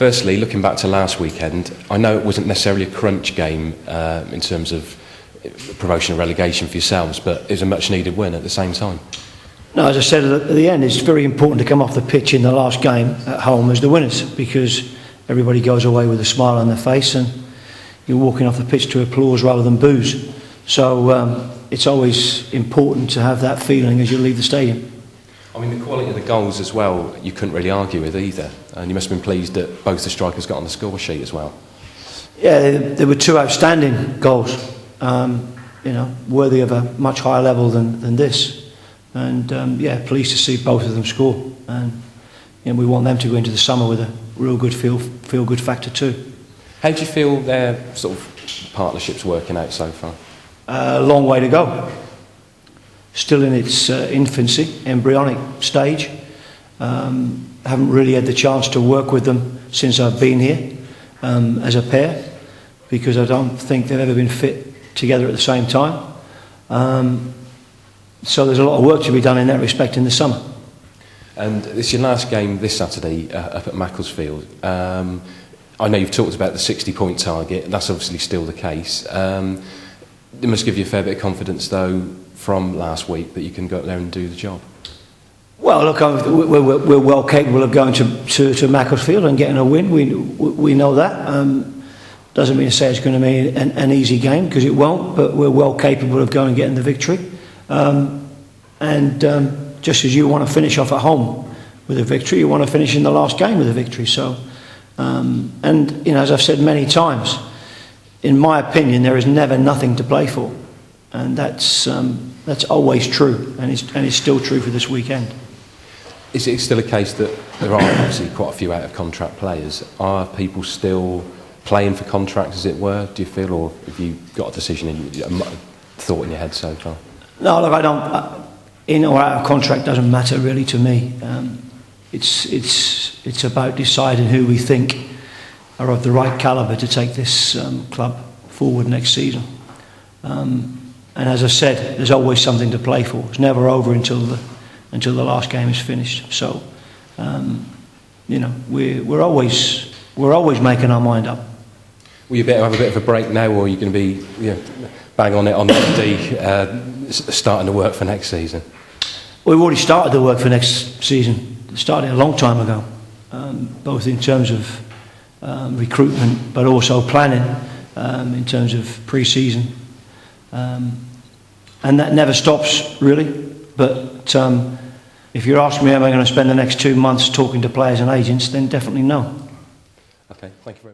Firstly, looking back to last weekend, I know it wasn't necessarily a crunch game in terms of promotion and relegation for yourselves, but it was a much needed win at the same time. No, as I said at the end, it's very important to come off the pitch in the last game at home as the winners, because everybody goes away with a smile on their face and you're walking off the pitch to applause rather than boos. So it's always important to have that feeling as you leave the stadium. I mean, the quality of the goals as well, you couldn't really argue with either. And you must have been pleased that both the strikers got on the score sheet as well. Yeah, there were two outstanding goals, worthy of a much higher level than this. And pleased to see both of them score. And we want them to go into the summer with a real good feel-good factor too. How do you feel their sort of partnership's working out so far? A long way to go. Still in its infancy, embryonic stage. Haven't really had the chance to work with them since I've been here as a pair, because I don't think they've ever been fit together at the same time. So there's a lot of work to be done in that respect in the summer. And it's your last game this Saturday up at Macclesfield. I know you've talked about the 60-point target, and that's obviously still the case. It must give you a fair bit of confidence, though, from last week that you can go up there and do the job. Well, look, we're well capable of going to Macclesfield and getting a win. We know that. Doesn't mean to say it's going to be an easy game, because it won't, but we're well capable of going and getting the victory. Just as you want to finish off at home with a victory, you want to finish in the last game with a victory. So, as I've said many times, in my opinion, there is never nothing to play for, and that's always true, and it's still true for this weekend. Is it still a case that there are obviously quite a few out-of-contract players? Are people still playing for contracts, as it were, do you feel, or have you got a decision, a thought in your head so far? No, look, I don't. In or out of contract doesn't matter really to me. It's about deciding who we think are of the right calibre to take this club forward next season. And as I said, there's always something to play for. It's never over until the last game is finished. So, we're always making our mind up. Will you have a bit of a break now, or are you going to be bang on it on the starting to work for next season? We've already started the work for next season. Started a long time ago, both in terms of recruitment, but also planning in terms of pre-season. And that never stops, really. But if you're asking me, am I going to spend the next 2 months talking to players and agents, then definitely no. Okay, thank you very much.